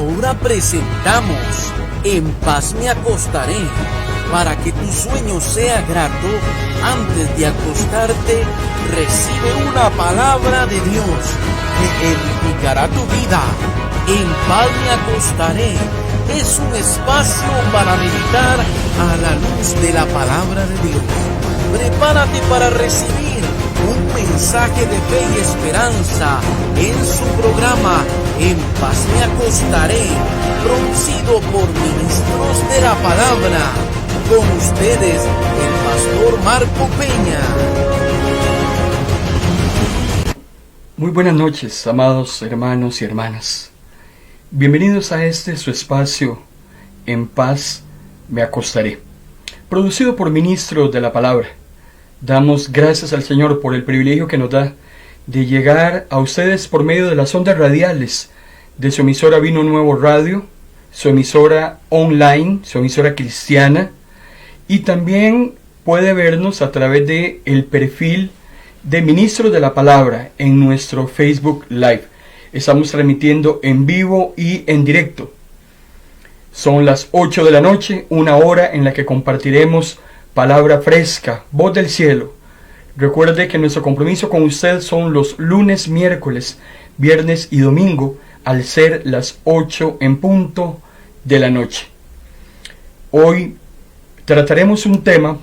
Ahora presentamos En paz me acostaré. Para que tu sueño sea grato, antes de acostarte, recibe una palabra de Dios que edificará tu vida. En paz me acostaré es un espacio para meditar a la luz de la palabra de Dios. Prepárate para recibir un mensaje de fe y esperanza en su programa En paz me acostaré, producido por ministros de la palabra. Con ustedes, el pastor Marco Peña. Muy buenas noches, amados hermanos y hermanas. Bienvenidos a este su espacio, En paz me acostaré, producido por ministros de la palabra. Damos gracias al Señor por el privilegio que nos da de llegar a ustedes por medio de las ondas radiales de su emisora Vino Nuevo Radio, su emisora online, su emisora cristiana, y también puede vernos a través de el perfil de Ministros de la Palabra en nuestro Facebook Live. Estamos transmitiendo en vivo y en directo. Son las 8 de la noche, una hora en la que compartiremos palabra fresca, voz del cielo. Recuerde que nuestro compromiso con usted son los lunes, miércoles, viernes y domingo, al ser las 8 en punto de la noche. Hoy trataremos un tema,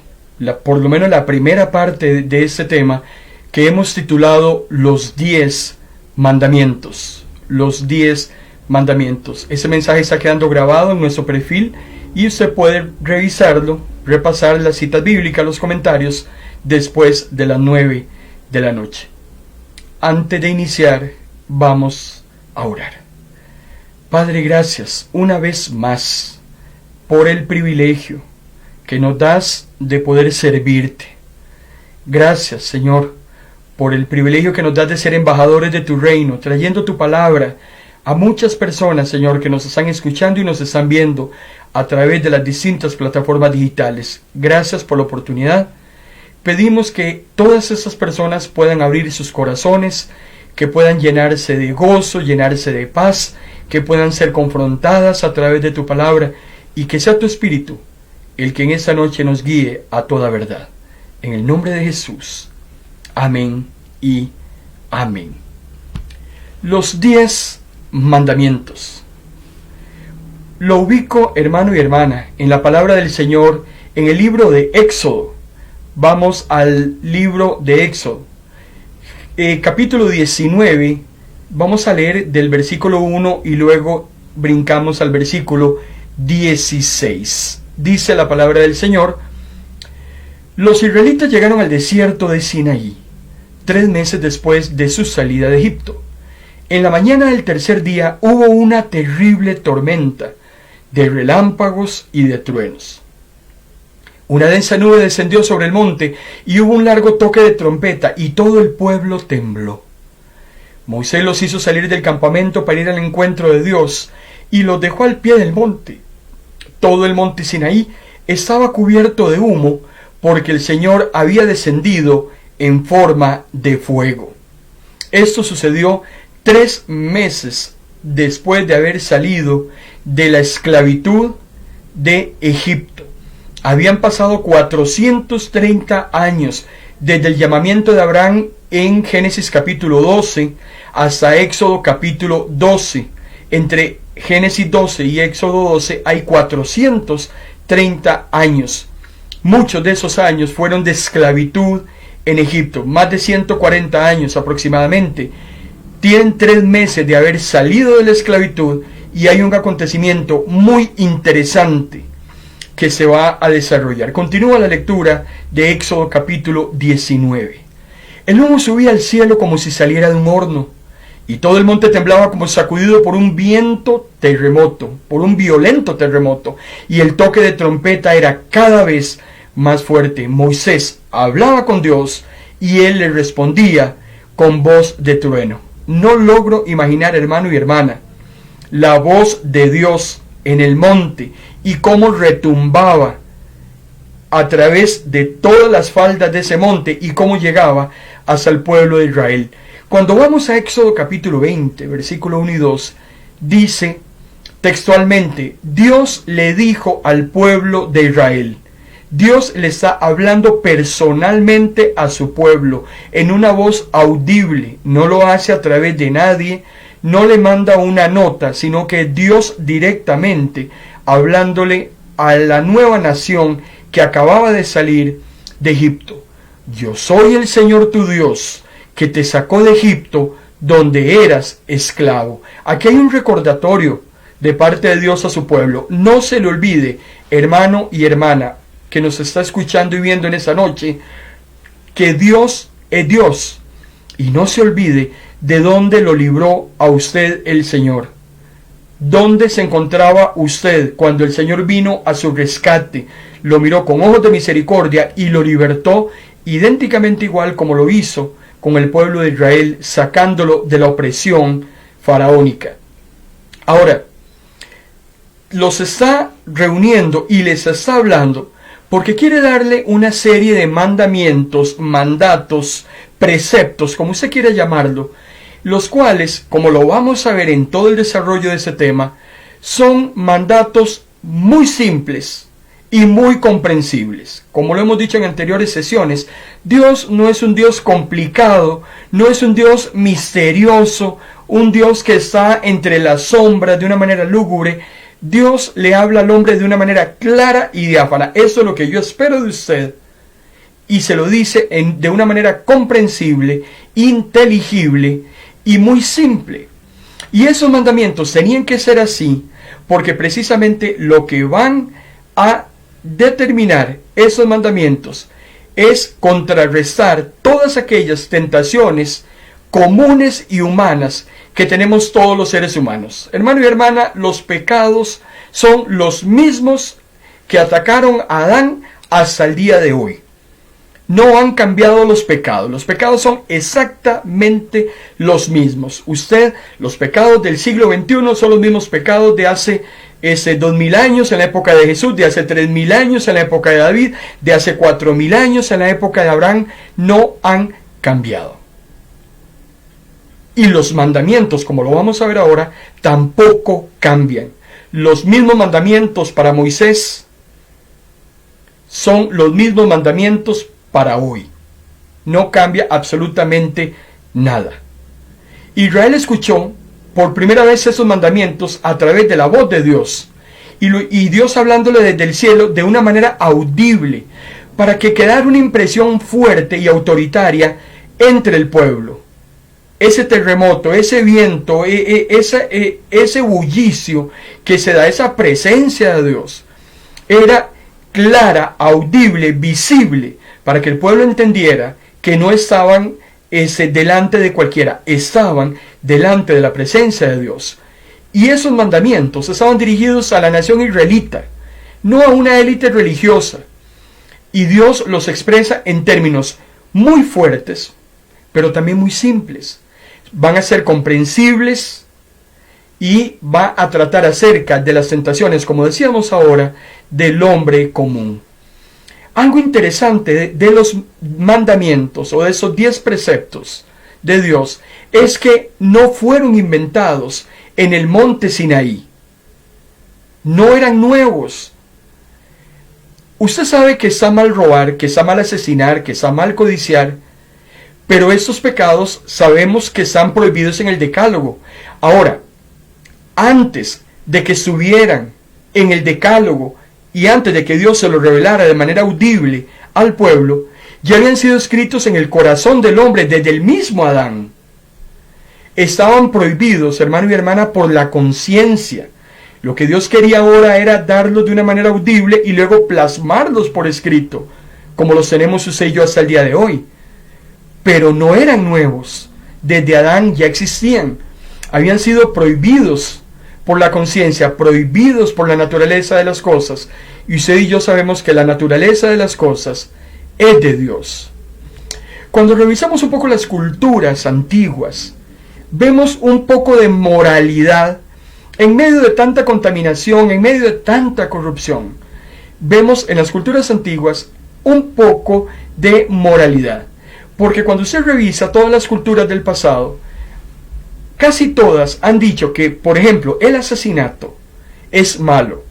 por lo menos la primera parte de este tema, que hemos titulado Los 10 Mandamientos. Los 10 Mandamientos. Ese mensaje está quedando grabado en nuestro perfil y usted puede revisarlo, repasar las citas bíblicas, los comentarios, después de las 9 de la noche. Antes de iniciar, vamos a orar. Padre, gracias una vez más por el privilegio que nos das de poder servirte. Gracias, Señor, por el privilegio que nos das de ser embajadores de tu reino, trayendo tu palabra a muchas personas, Señor, que nos están escuchando y nos están viendo a través de las distintas plataformas digitales. Gracias por la oportunidad. Pedimos que todas esas personas puedan abrir sus corazones, que puedan llenarse de gozo, llenarse de paz, que puedan ser confrontadas a través de tu palabra y que sea tu Espíritu el que en esta noche nos guíe a toda verdad. En el nombre de Jesús. Amén y amén. Los 10 mandamientos. Lo ubico, hermano y hermana, en la palabra del Señor, en el libro de Éxodo. Vamos al libro de Éxodo. Capítulo 19, vamos a leer del versículo 1 y luego brincamos al versículo 16. Dice la palabra del Señor: los israelitas llegaron al desierto de Sinaí, 3 meses después de su salida de Egipto. En la mañana del tercer día hubo una terrible tormenta de relámpagos y de truenos. Una densa nube descendió sobre el monte y hubo un largo toque de trompeta y todo el pueblo tembló. Moisés los hizo salir del campamento para ir al encuentro de Dios y los dejó al pie del monte. Todo el monte Sinaí estaba cubierto de humo porque el Señor había descendido en forma de fuego. Esto sucedió 3 meses después de haber salido de la esclavitud de Egipto. Habían pasado 430 años desde el llamamiento de Abraham en Génesis capítulo 12 hasta Éxodo capítulo 12. Entre Génesis 12 y Éxodo 12 hay 430 años. Muchos de esos años fueron de esclavitud en Egipto, más de 140 años aproximadamente. Tienen 3 meses de haber salido de la esclavitud y hay un acontecimiento muy interesante que se va a desarrollar. Continúa la lectura de Éxodo capítulo 19. El humo subía al cielo como si saliera de un horno, y todo el monte temblaba como sacudido por un violento terremoto, y el toque de trompeta era cada vez más fuerte. Moisés hablaba con Dios, y él le respondía con voz de trueno. No logro imaginar, hermano y hermana, la voz de Dios en el monte y cómo retumbaba a través de todas las faldas de ese monte y cómo llegaba hasta el pueblo de Israel. Cuando vamos a Éxodo capítulo 20, versículo 1 y 2, dice: Textualmente, Dios le dijo al pueblo de Israel. Dios le está hablando personalmente a su pueblo, en una voz audible. No lo hace a través de nadie, no le manda una nota, sino que Dios directamente hablándole a la nueva nación que acababa de salir de Egipto. Yo soy el Señor tu Dios, que te sacó de Egipto, donde eras esclavo. Aquí hay un recordatorio de parte de Dios a su pueblo. No se le olvide, hermano y hermana, que nos está escuchando y viendo en esta noche, que Dios es Dios. Y no se olvide de dónde lo libró a usted el Señor. ¿Dónde se encontraba usted cuando el Señor vino a su rescate? Lo miró con ojos de misericordia y lo libertó idénticamente igual como lo hizo con el pueblo de Israel, sacándolo de la opresión faraónica. Ahora, los está reuniendo y les está hablando porque quiere darle una serie de mandamientos, mandatos, preceptos, como usted quiera llamarlo, los cuales, como lo vamos a ver en todo el desarrollo de ese tema, son mandatos muy simples y muy comprensibles. Como lo hemos dicho en anteriores sesiones, Dios no es un Dios complicado, no es un Dios misterioso, un Dios que está entre las sombras de una manera lúgubre. Dios le habla al hombre de una manera clara y diáfana. Eso es lo que yo espero de usted. Y se lo dice de una manera comprensible, inteligible y muy simple. Y esos mandamientos tenían que ser así, porque precisamente lo que van a determinar esos mandamientos es contrarrestar todas aquellas tentaciones comunes y humanas que tenemos todos los seres humanos. Hermano y hermana, los pecados son los mismos que atacaron a Adán hasta el día de hoy. No han cambiado los pecados son exactamente los mismos. Los pecados del siglo XXI son los mismos pecados de hace 2000 años en la época de Jesús, de hace 3000 años en la época de David, de hace 4000 años en la época de Abraham. No han cambiado. Y los mandamientos, como lo vamos a ver ahora, tampoco cambian. Los mismos mandamientos para Moisés son los mismos mandamientos para hoy. No cambia absolutamente nada. Israel escuchó por primera vez esos mandamientos a través de la voz de Dios. Y Dios hablándole desde el cielo de una manera audible, para que quedara una impresión fuerte y autoritaria entre el pueblo. Ese terremoto, ese viento, ese bullicio que se da, esa presencia de Dios, era clara, audible, visible, para que el pueblo entendiera que no estaban delante de cualquiera, estaban delante de la presencia de Dios. Y esos mandamientos estaban dirigidos a la nación israelita, no a una élite religiosa. Y Dios los expresa en términos muy fuertes, pero también muy simples. Van a ser comprensibles y va a tratar acerca de las tentaciones, como decíamos ahora, del hombre común. Algo interesante de los mandamientos o de esos 10 preceptos de Dios es que no fueron inventados en el monte Sinaí. No eran nuevos. Usted sabe que está mal robar, que está mal asesinar, que está mal codiciar, pero estos pecados sabemos que están prohibidos en el Decálogo. Ahora, antes de que estuvieran en el Decálogo y antes de que Dios se lo revelara de manera audible al pueblo, ya habían sido escritos en el corazón del hombre desde el mismo Adán. Estaban prohibidos, hermano y hermana, por la conciencia. Lo que Dios quería ahora era darlos de una manera audible y luego plasmarlos por escrito, como los tenemos usted y yo hasta el día de hoy. Pero no eran nuevos. Desde Adán ya existían. Habían sido prohibidos por la conciencia, prohibidos por la naturaleza de las cosas. Y usted y yo sabemos que la naturaleza de las cosas es de Dios. Cuando revisamos un poco las culturas antiguas, vemos un poco de moralidad en medio de tanta contaminación, en medio de tanta corrupción. Vemos en las culturas antiguas un poco de moralidad. Porque cuando usted revisa todas las culturas del pasado, casi todas han dicho que, por ejemplo, el asesinato es malo.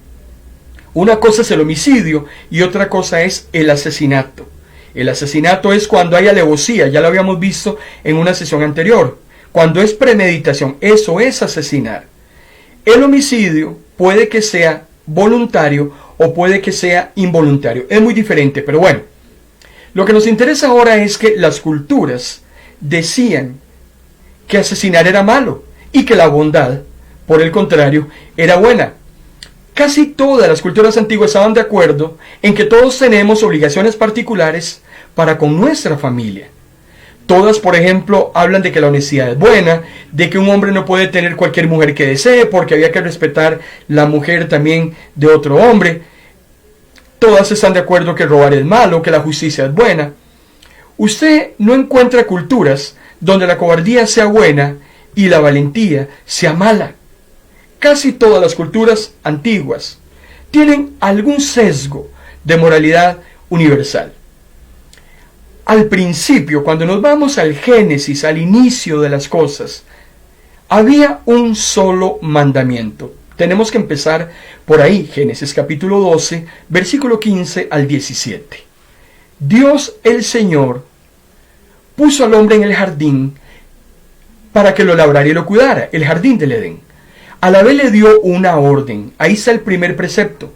Una cosa es el homicidio y otra cosa es el asesinato. El asesinato es cuando hay alevosía, ya lo habíamos visto en una sesión anterior. Cuando es premeditación, eso es asesinar. El homicidio puede que sea voluntario o puede que sea involuntario. Es muy diferente, pero bueno. Lo que nos interesa ahora es que las culturas decían que asesinar era malo y que la bondad, por el contrario, era buena. Casi todas las culturas antiguas estaban de acuerdo en que todos tenemos obligaciones particulares para con nuestra familia. Todas, por ejemplo, hablan de que la honestidad es buena, de que un hombre no puede tener cualquier mujer que desee porque había que respetar la mujer también de otro hombre. Todas están de acuerdo que robar es malo, que la justicia es buena. Usted no encuentra culturas donde la cobardía sea buena y la valentía sea mala. Casi todas las culturas antiguas tienen algún sesgo de moralidad universal. Al principio, cuando nos vamos al Génesis, al inicio de las cosas, había un solo mandamiento. Tenemos que empezar por ahí, Génesis capítulo 12, versículo 15 al 17. Dios el Señor puso al hombre en el jardín para que lo labrara y lo cuidara, el jardín del Edén. A la vez le dio una orden. Ahí está el primer precepto.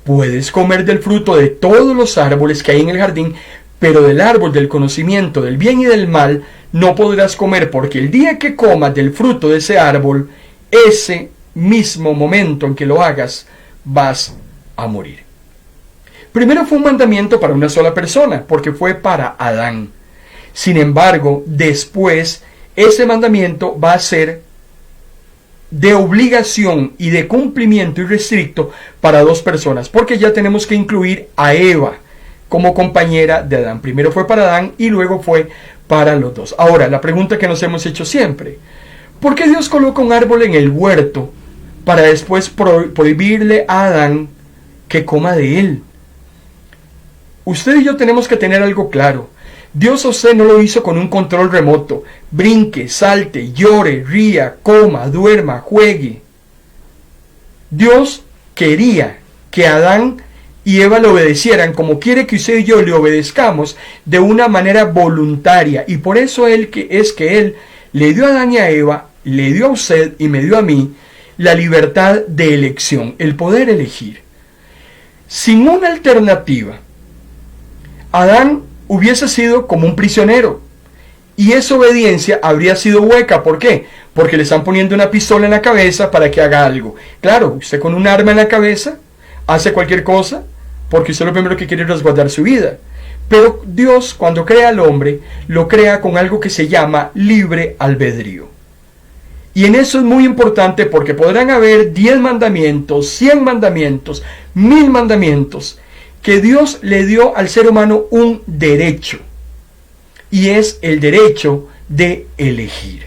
Puedes comer del fruto de todos los árboles que hay en el jardín, pero del árbol del conocimiento del bien y del mal no podrás comer, porque el día que comas del fruto de ese árbol, ese mismo momento en que lo hagas, vas a morir. Primero fue un mandamiento para una sola persona, porque fue para Adán. Sin embargo, después, ese mandamiento va a ser de obligación y de cumplimiento irrestricto para dos personas, porque ya tenemos que incluir a Eva como compañera de Adán. Primero fue para Adán y luego fue para los dos. Ahora, la pregunta que nos hemos hecho siempre: ¿por qué Dios coloca un árbol en el huerto para después prohibirle a Adán que coma de él? Usted y yo tenemos que tener algo claro. Dios a usted no lo hizo con un control remoto. Brinque, salte, llore, ría, coma, duerma, juegue. Dios quería que Adán y Eva le obedecieran como quiere que usted y yo le obedezcamos, de una manera voluntaria. Y por eso Él le dio a Adán y a Eva, le dio a usted y me dio a mí la libertad de elección, el poder elegir. Sin una alternativa, Adán hubiese sido como un prisionero y esa obediencia habría sido hueca. ¿Por qué? Porque le están poniendo una pistola en la cabeza para que haga algo. Claro, usted con un arma en la cabeza hace cualquier cosa porque usted lo primero que quiere es resguardar su vida. Pero Dios, cuando crea al hombre, lo crea con algo que se llama libre albedrío. Y en eso es muy importante, porque podrán haber 10 mandamientos, 100 mandamientos, 1000 mandamientos, que Dios le dio al ser humano un derecho, y es el derecho de elegir.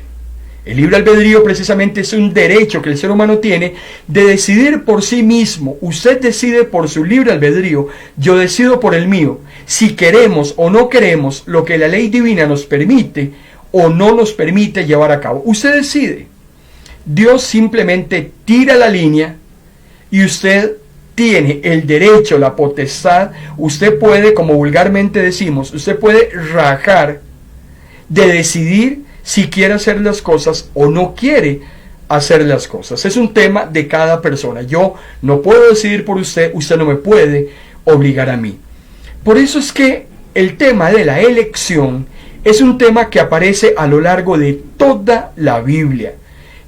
El libre albedrío precisamente es un derecho que el ser humano tiene de decidir por sí mismo. Usted decide por su libre albedrío, yo decido por el mío, si queremos o no queremos lo que la ley divina nos permite o no nos permite llevar a cabo. Usted decide. Dios simplemente tira la línea y usted tiene el derecho, la potestad. Usted puede, como vulgarmente decimos, usted puede rajar de decidir si quiere hacer las cosas o no quiere hacer las cosas. Es un tema de cada persona. Yo no puedo decidir por usted, usted no me puede obligar a mí. Por eso es que el tema de la elección es un tema que aparece a lo largo de toda la Biblia.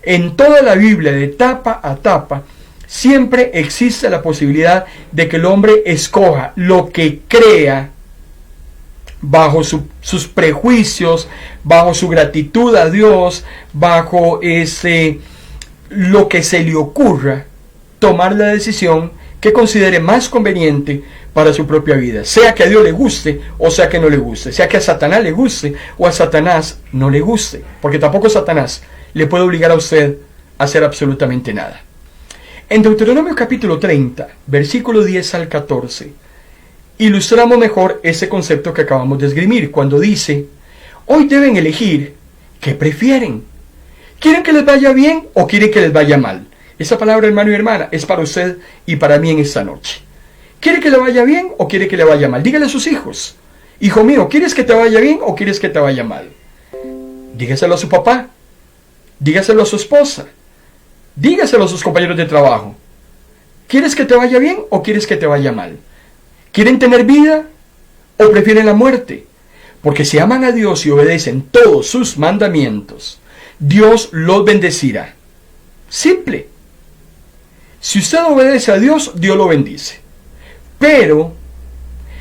En toda la Biblia, de tapa a tapa, siempre existe la posibilidad de que el hombre escoja lo que crea bajo sus prejuicios, bajo su gratitud a Dios, bajo lo que se le ocurra, tomar la decisión que considere más conveniente para su propia vida, sea que a Dios le guste o sea que no le guste, sea que a Satanás le guste o a Satanás no le guste, porque tampoco Satanás le puede obligar a usted a hacer absolutamente nada. En Deuteronomio capítulo 30, versículo 10 al 14, ilustramos mejor ese concepto que acabamos de esgrimir, cuando dice: hoy deben elegir qué prefieren. ¿Quieren que les vaya bien o quieren que les vaya mal? Esa palabra, hermano y hermana, es para usted y para mí en esta noche. ¿Quiere que le vaya bien o quiere que le vaya mal? Dígale a sus hijos: hijo mío, ¿quieres que te vaya bien o quieres que te vaya mal? Dígaselo a su papá, dígaselo a su esposa, dígaselo a sus compañeros de trabajo. ¿Quieres que te vaya bien o quieres que te vaya mal? ¿Quieren tener vida o prefieren la muerte? Porque si aman a Dios y obedecen todos sus mandamientos, Dios los bendecirá. Simple. Si usted obedece a Dios, Dios lo bendice. Pero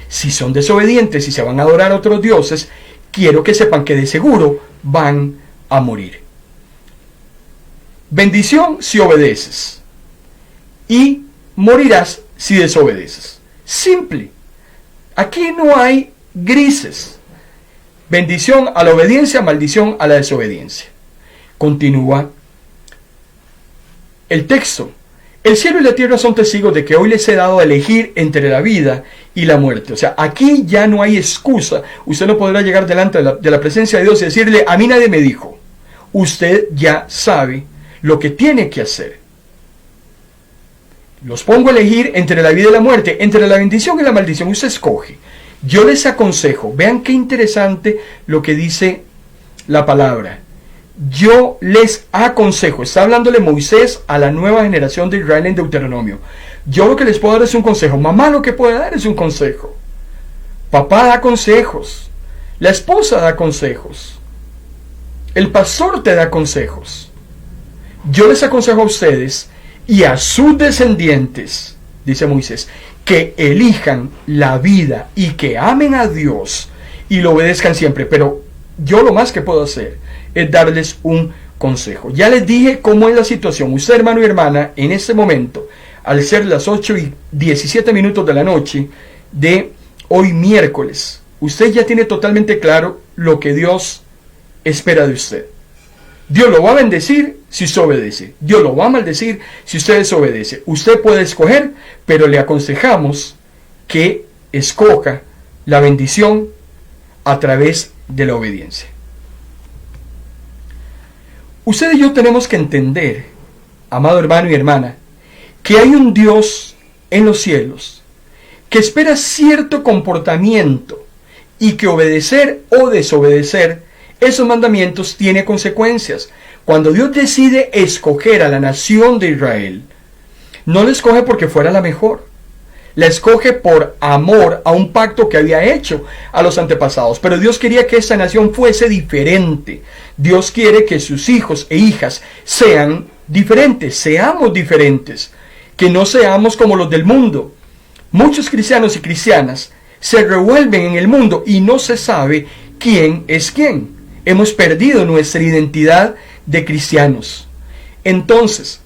si son desobedientes y se van a adorar a otros dioses, quiero que sepan que de seguro van a morir. Bendición si obedeces, y morirás si desobedeces. Simple. Aquí no hay grises. Bendición a la obediencia, maldición a la desobediencia. Continúa el texto. El cielo y la tierra son testigos de que hoy les he dado a elegir entre la vida y la muerte. O sea, aquí ya no hay excusa. Usted no podrá llegar delante de la presencia de Dios y decirle: a mí nadie me dijo. Usted ya sabe lo que tiene que hacer. Los pongo a elegir entre la vida y la muerte, entre la bendición y la maldición. Usted escoge. Yo les aconsejo, vean qué interesante lo que dice la palabra. Yo les aconsejo, está hablándole Moisés a la nueva generación de Israel en Deuteronomio. Yo lo que les puedo dar es un consejo. Mamá lo que puede dar es un consejo. Papá da consejos. La esposa da consejos. El pastor te da consejos. Yo les aconsejo a ustedes y a sus descendientes, dice Moisés, que elijan la vida y que amen a Dios y lo obedezcan siempre. Pero yo lo más que puedo hacer es darles un consejo. Ya les dije cómo es la situación. Usted, hermano y hermana, en este momento, al ser las 8:17 de la noche de hoy miércoles, usted ya tiene totalmente claro lo que Dios espera de usted. Dios lo va a bendecir si usted obedece. Dios lo va a maldecir si usted desobedece. Usted puede escoger, pero le aconsejamos que escoja la bendición a través de la obediencia. Usted y yo tenemos que entender, amado hermano y hermana, que hay un Dios en los cielos que espera cierto comportamiento y que obedecer o desobedecer esos mandamientos tiene consecuencias. Cuando Dios decide escoger a la nación de Israel, no la escoge porque fuera la mejor. La escoge por amor a un pacto que había hecho a los antepasados. Pero Dios quería que esta nación fuese diferente. Dios quiere que sus hijos e hijas sean diferentes, seamos diferentes, que no seamos como los del mundo. Muchos cristianos y cristianas se revuelven en el mundo y no se sabe quién es quién. Hemos perdido nuestra identidad de cristianos. Entonces,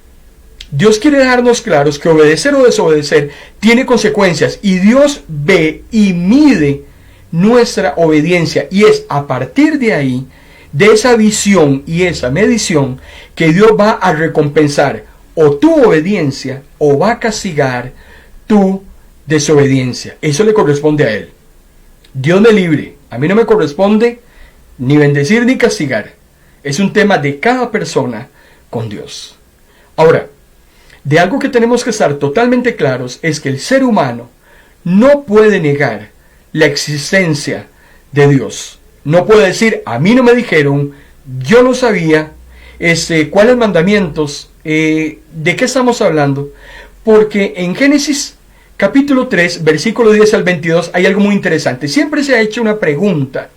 Dios quiere dejarnos claros que obedecer o desobedecer tiene consecuencias, y Dios ve y mide nuestra obediencia, y es a partir de ahí, de esa visión y esa medición, que Dios va a recompensar o tu obediencia o va a castigar tu desobediencia. Eso le corresponde a Él. Dios me libre, a mí no me corresponde ni bendecir ni castigar. Es un tema de cada persona con Dios. Ahora, de algo que tenemos que estar totalmente claros es que el ser humano no puede negar la existencia de Dios. No puede decir: a mí no me dijeron, yo no sabía, cuáles mandamientos, de qué estamos hablando. Porque en Génesis capítulo 3, versículo 10 al 22, hay algo muy interesante. Siempre se ha hecho una pregunta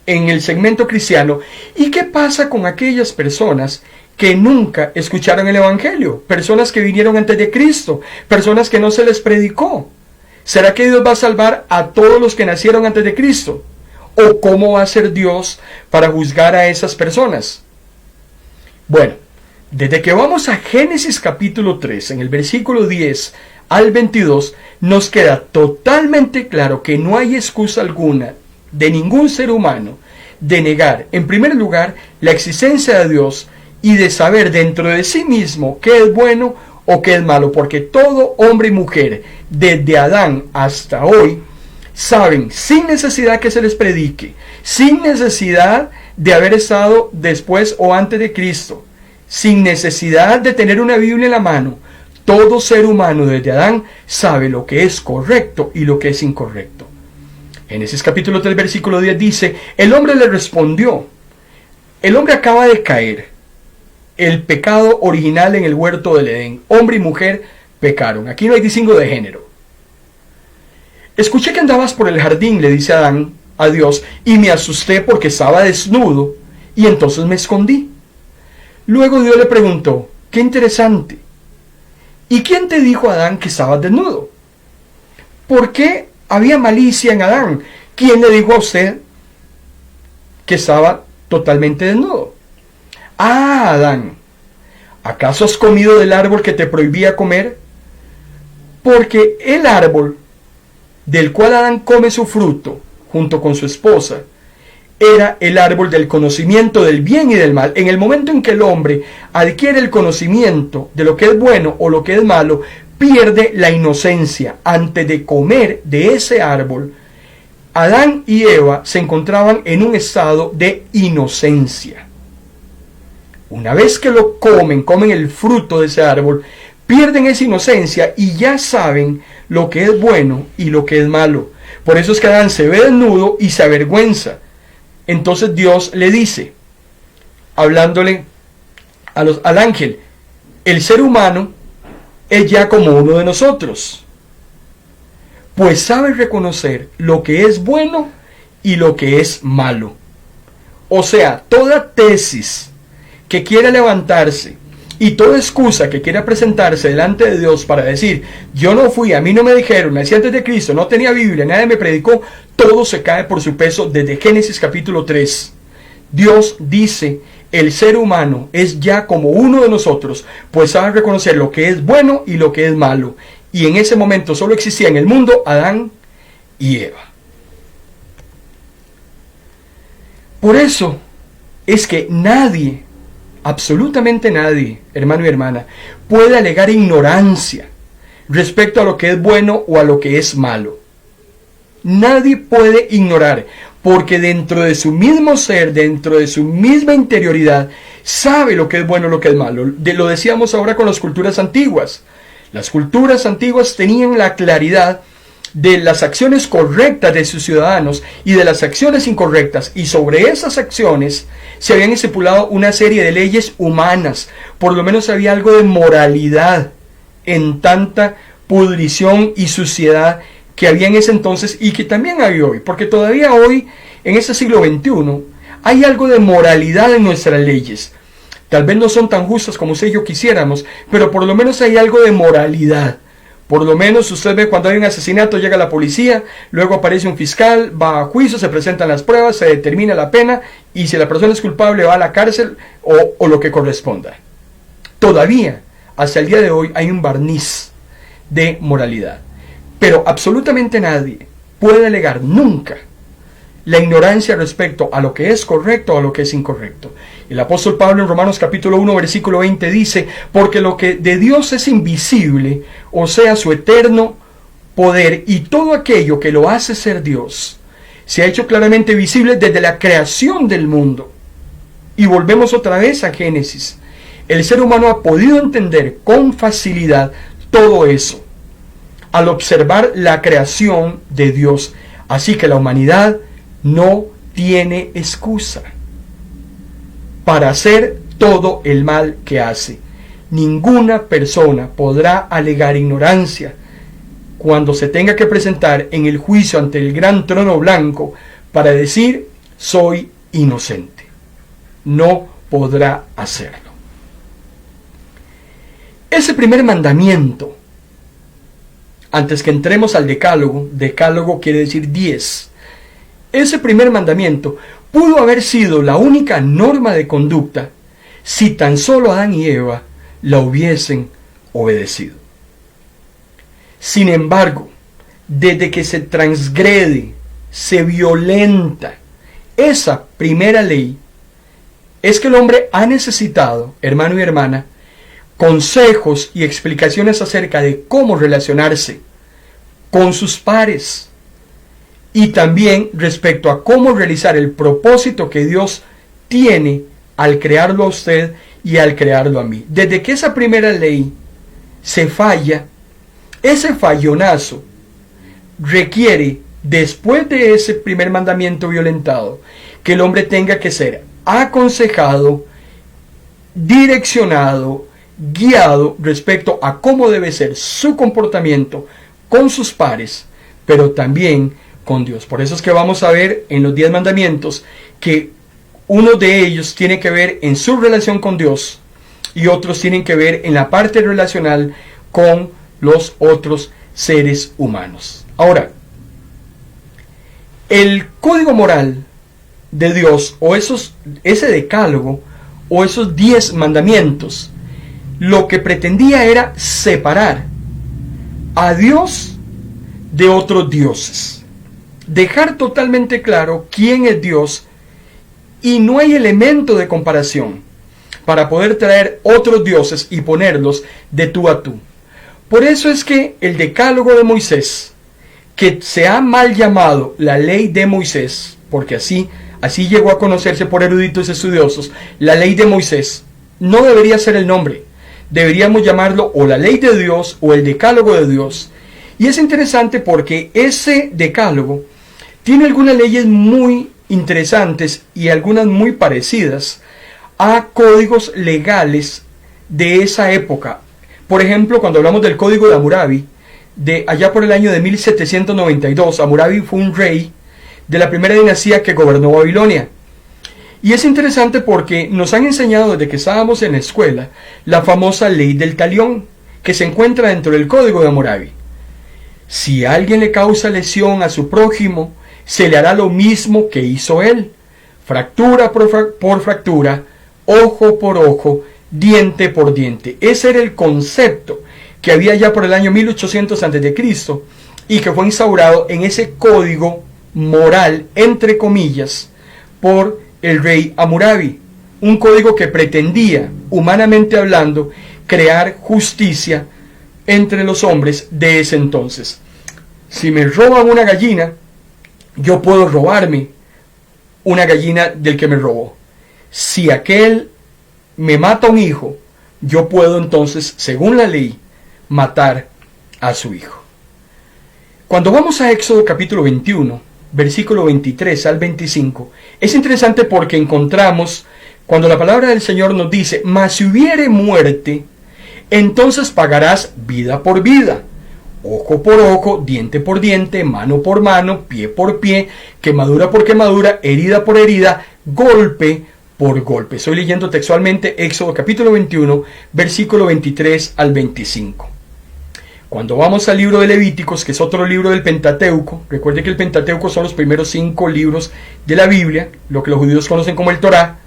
en el segmento cristiano: ¿y qué pasa con aquellas personas que nunca escucharon el Evangelio? Personas que vinieron antes de Cristo, personas que no se les predicó. ¿Será que Dios va a salvar a todos los que nacieron antes de Cristo? ¿O cómo va a ser Dios para juzgar a esas personas? Bueno, desde que vamos a Génesis capítulo 3, en el versículo 10 al 22, nos queda totalmente claro que no hay excusa alguna de ningún ser humano de negar, en primer lugar, la existencia de Dios y de saber dentro de sí mismo qué es bueno o qué es malo, porque todo hombre y mujer, desde Adán hasta hoy, saben, sin necesidad que se les predique, sin necesidad de haber estado después o antes de Cristo, sin necesidad de tener una Biblia en la mano, todo ser humano desde Adán sabe lo que es correcto y lo que es incorrecto. Génesis capítulo 3 versículo 10 dice, el hombre le respondió, el hombre acaba de caer, el pecado original en el huerto del Edén, hombre y mujer pecaron. Aquí no hay distingo de género. Escuché que andabas por el jardín, le dice Adán a Dios, y me asusté porque estaba desnudo, y entonces me escondí. Luego Dios le preguntó, qué interesante, ¿y quién te dijo, Adán, que estabas desnudo? ¿Por qué había malicia en Adán? ¿Quién le dijo a usted que estaba totalmente desnudo? Ah, Adán, ¿acaso has comido del árbol que te prohibía comer? Porque el árbol del cual Adán come su fruto, junto con su esposa, era el árbol del conocimiento del bien y del mal. En el momento en que el hombre adquiere el conocimiento de lo que es bueno o lo que es malo, pierde la inocencia. Antes de comer de ese árbol, Adán y Eva se encontraban en un estado de inocencia. Una vez que lo comen el fruto de ese árbol, pierden esa inocencia y ya saben lo que es bueno y lo que es malo. Por eso es que Adán se ve desnudo y se avergüenza. Entonces Dios le dice, hablándole al ángel, el ser humano es ya como uno de nosotros, pues sabe reconocer lo que es bueno y lo que es malo. O sea, toda tesis que quiera levantarse y toda excusa que quiera presentarse delante de Dios para decir, yo no fui, a mí no me dijeron, nací antes de Cristo, no tenía Biblia, nadie me predicó, todo se cae por su peso desde Génesis capítulo 3. Dios dice, el ser humano es ya como uno de nosotros, pues sabe reconocer lo que es bueno y lo que es malo. Y en ese momento solo existía en el mundo Adán y Eva. Por eso es que nadie, absolutamente nadie, hermano y hermana, puede alegar ignorancia respecto a lo que es bueno o a lo que es malo. Nadie puede ignorar, porque dentro de su mismo ser, dentro de su misma interioridad, sabe lo que es bueno y lo que es malo. Lo decíamos ahora con las culturas antiguas. Las culturas antiguas tenían la claridad de las acciones correctas de sus ciudadanos y de las acciones incorrectas, y sobre esas acciones se habían estipulado una serie de leyes humanas. Por lo menos había algo de moralidad en tanta pudrición y suciedad que había en ese entonces y que también hay hoy, porque todavía hoy, en este siglo XXI, hay algo de moralidad en nuestras leyes. Tal vez no son tan justas como usted y yo quisiéramos, pero por lo menos hay algo de moralidad. Por lo menos usted ve cuando hay un asesinato, llega la policía, luego aparece un fiscal, va a juicio, se presentan las pruebas, se determina la pena, y si la persona es culpable va a la cárcel o lo que corresponda. Todavía, hasta el día de hoy, hay un barniz de moralidad. Pero absolutamente nadie puede alegar nunca la ignorancia respecto a lo que es correcto o a lo que es incorrecto. El apóstol Pablo en Romanos capítulo 1 versículo 20 dice, porque lo que de Dios es invisible, o sea, su eterno poder y todo aquello que lo hace ser Dios, se ha hecho claramente visible desde la creación del mundo. Y volvemos otra vez a Génesis. El ser humano ha podido entender con facilidad todo eso al observar la creación de Dios. Así que la humanidad no tiene excusa para hacer todo el mal que hace. Ninguna persona podrá alegar ignorancia cuando se tenga que presentar en el juicio ante el gran trono blanco para decir, soy inocente. No podrá hacerlo. Ese primer mandamiento, antes que entremos al decálogo, decálogo quiere decir 10, ese primer mandamiento pudo haber sido la única norma de conducta si tan solo Adán y Eva la hubiesen obedecido. Sin embargo, desde que se transgrede, se violenta esa primera ley, es que el hombre ha necesitado, hermano y hermana, consejos y explicaciones acerca de cómo relacionarse con sus pares y también respecto a cómo realizar el propósito que Dios tiene al crearlo a usted y al crearlo a mí. Desde que esa primera ley se falla, ese fallonazo requiere, después de ese primer mandamiento violentado, que el hombre tenga que ser aconsejado, direccionado, guiado respecto a cómo debe ser su comportamiento con sus pares, pero también con Dios. Por eso es que vamos a ver en los 10 mandamientos que uno de ellos tiene que ver en su relación con Dios y otros tienen que ver en la parte relacional con los otros seres humanos. Ahora, el código moral de Dios, o ese decálogo, o esos 10 mandamientos, lo que pretendía era separar a Dios de otros dioses. Dejar totalmente claro quién es Dios, y no hay elemento de comparación para poder traer otros dioses y ponerlos de tú a tú. Por eso es que el decálogo de Moisés, que se ha mal llamado la ley de Moisés, porque así llegó a conocerse por eruditos estudiosos, la ley de Moisés, no debería ser el nombre. Deberíamos llamarlo o la ley de Dios o el decálogo de Dios. Y es interesante porque ese decálogo tiene algunas leyes muy interesantes y algunas muy parecidas a códigos legales de esa época. Por ejemplo, cuando hablamos del código de Hammurabi, de allá por el año de 1792, Hammurabi fue un rey de la primera dinastía que gobernó Babilonia. Y es interesante porque nos han enseñado desde que estábamos en la escuela la famosa ley del talión, que se encuentra dentro del código de Hammurabi. Si alguien le causa lesión a su prójimo, se le hará lo mismo que hizo él. Fractura por fractura, ojo por ojo, diente por diente. Ese era el concepto que había ya por el año 1800 a.C. y que fue instaurado en ese código moral, entre comillas, por el rey Hammurabi. Un código que pretendía, humanamente hablando, crear justicia entre los hombres de ese entonces. Si me roban una gallina, yo puedo robarme una gallina del que me robó. Si aquel me mata a un hijo, yo puedo entonces, según la ley, matar a su hijo. Cuando vamos a Éxodo capítulo 21, versículo 23 al 25, es interesante porque encontramos, cuando la palabra del Señor nos dice, mas si hubiere muerte, entonces pagarás vida por vida, ojo por ojo, diente por diente, mano por mano, pie por pie, quemadura por quemadura, herida por herida, golpe por golpe. Estoy leyendo textualmente Éxodo capítulo 21, versículo 23 al 25. Cuando vamos al libro de Levíticos, que es otro libro del Pentateuco, recuerde que el Pentateuco son los primeros 5 libros de la Biblia, lo que los judíos conocen como el Torá: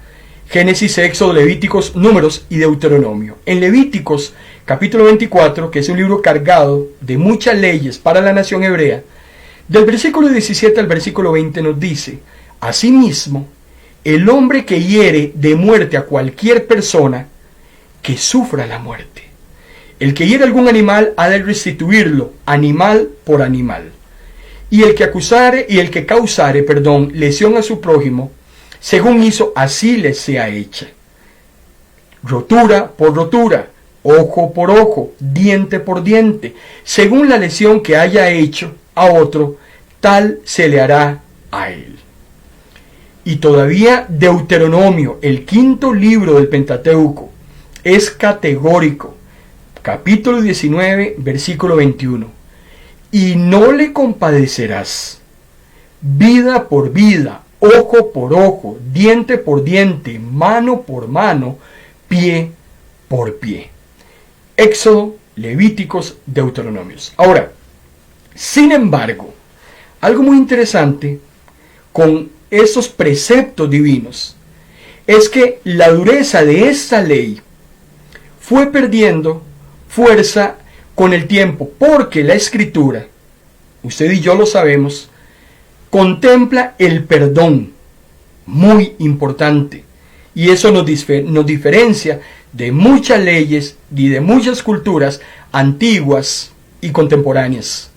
Génesis, Éxodo, Levíticos, Números y Deuteronomio. En Levíticos capítulo 24, que es un libro cargado de muchas leyes para la nación hebrea, del versículo 17 al versículo 20 nos dice: asimismo, el hombre que hiere de muerte a cualquier persona, que sufra la muerte. El que hiere algún animal ha de restituirlo, animal por animal. Y el que causare, lesión a su prójimo, según hizo, así le sea hecha. Rotura por rotura, ojo por ojo, diente por diente, según la lesión que haya hecho a otro, tal se le hará a él. Y todavía Deuteronomio, el 5.º libro del Pentateuco, es categórico. Capítulo 19, versículo 21. Y no le compadecerás, vida por vida, ojo por ojo, diente por diente, mano por mano, pie por pie. Éxodo, Levíticos, Deuteronomios. Ahora, sin embargo, algo muy interesante con esos preceptos divinos es que la dureza de esta ley fue perdiendo fuerza con el tiempo, porque la Escritura, usted y yo lo sabemos, contempla el perdón, muy importante, y eso nos diferencia de muchas leyes y de muchas culturas antiguas y contemporáneas.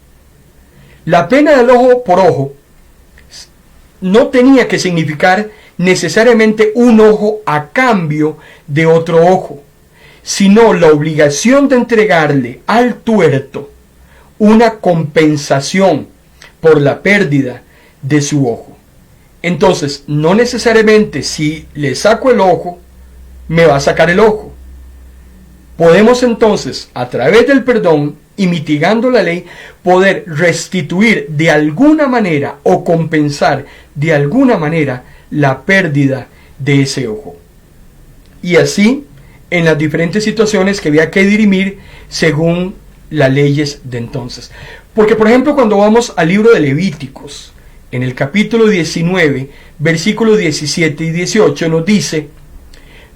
La pena del ojo por ojo no tenía que significar necesariamente un ojo a cambio de otro ojo, sino la obligación de entregarle al tuerto una compensación por la pérdida de su ojo. Entonces, no necesariamente si le saco el ojo, me va a sacar el ojo. Podemos entonces, a través del perdón y mitigando la ley, poder restituir de alguna manera o compensar de alguna manera la pérdida de ese ojo. Y así, en las diferentes situaciones que había que dirimir según las leyes de entonces. Porque, por ejemplo, cuando vamos al libro de Levíticos, en el capítulo 19, versículos 17 y 18, nos dice: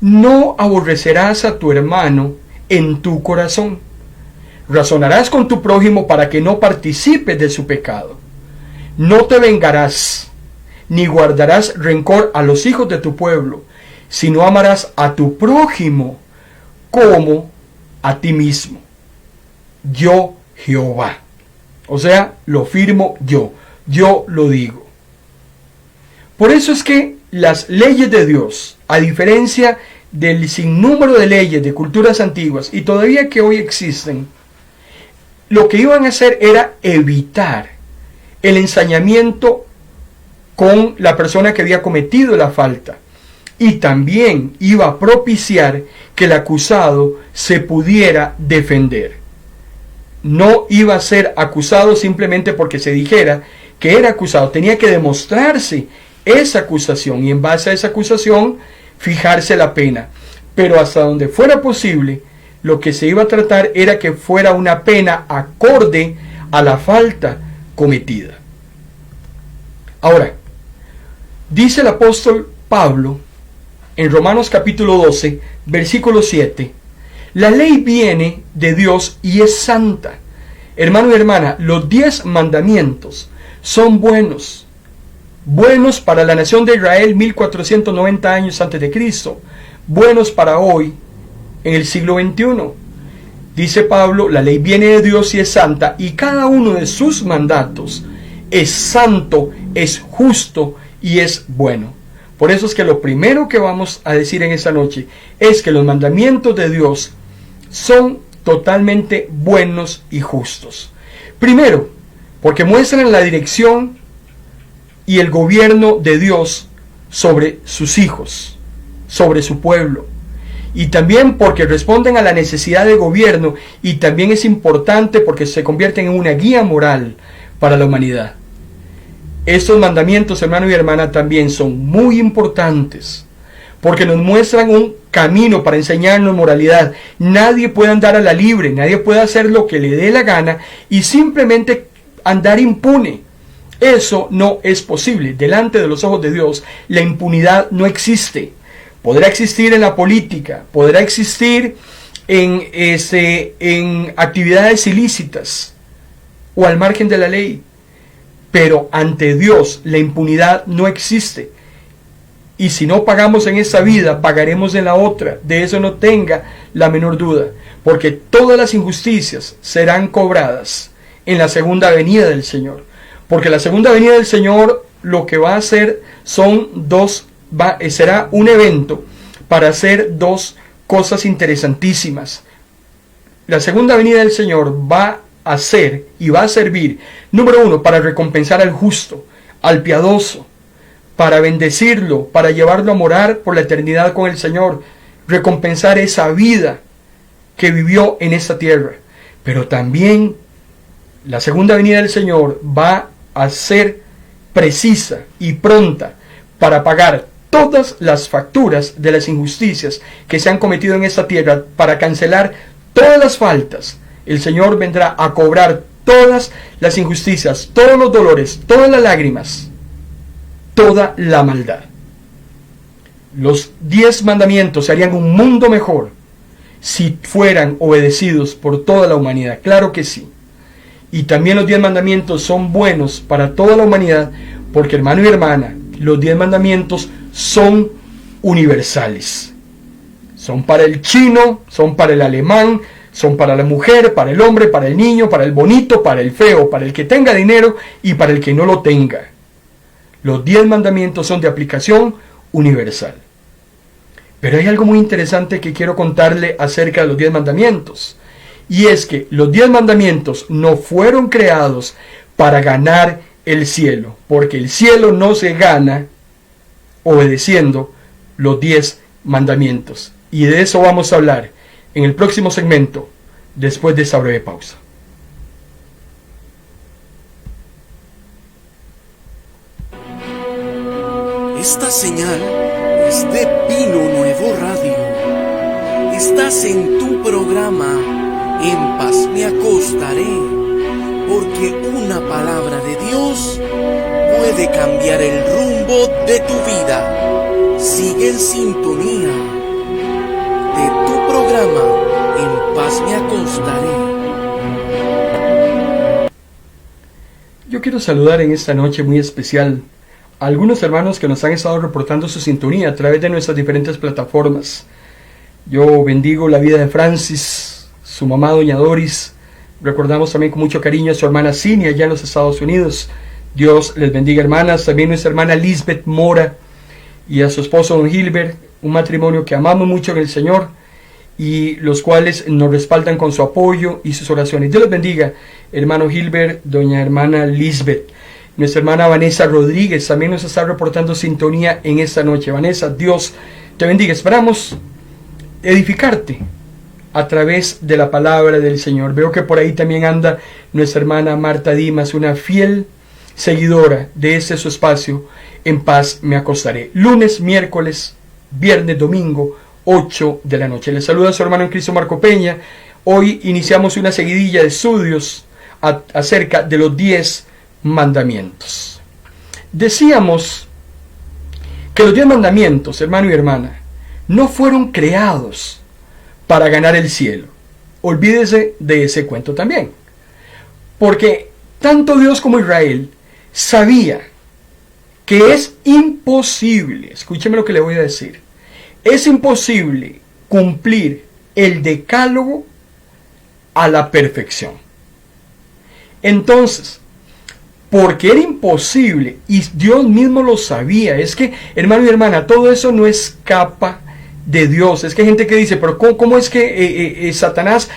no aborrecerás a tu hermano en tu corazón. Razonarás con tu prójimo para que no participes de su pecado. No te vengarás, ni guardarás rencor a los hijos de tu pueblo, sino amarás a tu prójimo como a ti mismo. Yo, Jehová. O sea, lo firmo yo lo digo. Por eso es que las leyes de Dios, a diferencia del sinnúmero de leyes de culturas antiguas y todavía que hoy existen, lo que iban a hacer era evitar el ensañamiento con la persona que había cometido la falta, y también iba a propiciar que el acusado se pudiera defender. No iba a ser acusado simplemente porque se dijera que era acusado, tenía que demostrarse esa acusación y en base a esa acusación fijarse la pena. Pero hasta donde fuera posible, lo que se iba a tratar era que fuera una pena acorde a la falta cometida. Ahora, dice el apóstol Pablo en Romanos capítulo 12, versículo 7, la ley viene de Dios y es santa. Hermano y hermana, los 10 mandamientos son buenos para la nación de Israel 1490 años antes de Cristo, buenos para hoy en el siglo XXI. Dice Pablo, la ley viene de Dios y es santa, y cada uno de sus mandatos es santo, es justo y es bueno. Por eso es que lo primero que vamos a decir en esta noche es que los mandamientos de Dios son totalmente buenos y justos. Primero, porque muestran la dirección y el gobierno de Dios sobre sus hijos, sobre su pueblo. Y también porque responden a la necesidad de gobierno, y también es importante porque se convierten en una guía moral para la humanidad. Estos mandamientos, hermano y hermana, también son muy importantes porque nos muestran un camino para enseñarnos moralidad. Nadie puede andar a la libre, nadie puede hacer lo que le dé la gana y simplemente andar impune. Eso no es posible. Delante de los ojos de Dios, la impunidad no existe. Podrá existir en la política, podrá existir en actividades ilícitas o al margen de la ley, pero ante Dios la impunidad no existe. Y si no pagamos en esta vida, pagaremos en la otra. De eso no tenga la menor duda, porque todas las injusticias serán cobradas en la segunda venida del Señor. Porque la segunda venida del Señor lo que va a hacer será un evento para hacer dos cosas interesantísimas. La segunda venida del Señor va a hacer y va a servir, número uno, para recompensar al justo, al piadoso, para bendecirlo, para llevarlo a morar por la eternidad con el Señor, recompensar esa vida que vivió en esta tierra. Pero también la segunda venida del Señor va a ser precisa y pronta para pagar todas las facturas de las injusticias que se han cometido en esta tierra, para cancelar todas las faltas. El Señor vendrá a cobrar todas las injusticias, todos los dolores, todas las lágrimas, toda la maldad. Los 10 mandamientos harían un mundo mejor si fueran obedecidos por toda la humanidad. Claro que sí. Y también los 10 mandamientos son buenos para toda la humanidad, porque, hermano y hermana, los 10 mandamientos son universales. Son para el chino, son para el alemán, son para la mujer, para el hombre, para el niño, para el bonito, para el feo, para el que tenga dinero y para el que no lo tenga. Los 10 mandamientos son de aplicación universal. Pero hay algo muy interesante que quiero contarle acerca de los 10 mandamientos. Y es que los 10 mandamientos no fueron creados para ganar el cielo, porque el cielo no se gana obedeciendo los 10 mandamientos. Y de eso vamos a hablar en el próximo segmento, después de esta breve pausa. Esta señal es de Pino Nuevo Radio. Estás en tu programa En Paz Me Acostaré, porque una palabra de Dios puede cambiar el rumbo de tu vida. Sigue en sintonía de tu programa En Paz Me Acostaré. Yo quiero saludar en esta noche muy especial a algunos hermanos que nos han estado reportando su sintonía a través de nuestras diferentes plataformas. Yo bendigo la vida de Francis, su mamá doña Doris. Recordamos también con mucho cariño a su hermana Cinia allá en los Estados Unidos. Dios les bendiga, hermanas. También nuestra hermana Lisbeth Mora y a su esposo don Gilbert, un matrimonio que amamos mucho en el Señor y los cuales nos respaldan con su apoyo y sus oraciones. Dios les bendiga, hermano Gilbert, doña hermana Lisbeth. Nuestra hermana Vanessa Rodríguez también nos está reportando sintonía en esta noche. Vanessa, Dios te bendiga. Esperamos edificarte a través de la palabra del Señor. Veo que por ahí también anda nuestra hermana Marta Dimas, una fiel seguidora de este su espacio, En Paz Me Acostaré. Lunes, miércoles, viernes, domingo, 8 de la noche. Les saluda a su hermano en Cristo Marco Peña. Hoy iniciamos una seguidilla de estudios acerca de los 10 mandamientos. Decíamos que los 10 mandamientos, hermano y hermana, no fueron creados para ganar el cielo. Olvídese de ese cuento también, porque tanto Dios como Israel sabía que es imposible, escúcheme lo que le voy a decir, es imposible cumplir el decálogo a la perfección. Entonces, porque era imposible, y Dios mismo lo sabía, es que, hermano y hermana, todo eso no escapa de Dios. Es que hay gente que dice, pero ¿cómo es que Satanás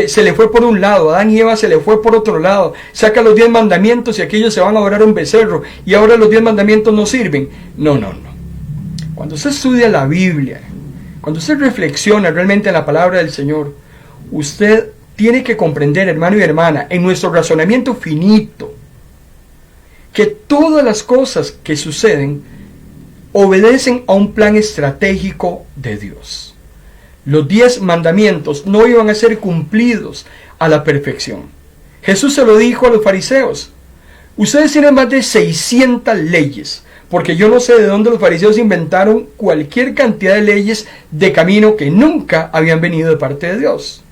se le fue por un lado, Adán y Eva se le fue por otro lado, saca los 10 mandamientos y aquellos se van a adorar a un becerro, y ahora los 10 mandamientos no sirven? No. Cuando usted estudia la Biblia, cuando usted reflexiona realmente en la palabra del Señor, usted tiene que comprender, hermano y hermana, en nuestro razonamiento finito, que todas las cosas que suceden obedecen a un plan estratégico de Dios. Los 10 mandamientos no iban a ser cumplidos a la perfección. Jesús se lo dijo a los fariseos: ustedes tienen más de 600 leyes, porque yo no sé de dónde los fariseos inventaron cualquier cantidad de leyes de camino que nunca habían venido de parte de Dios.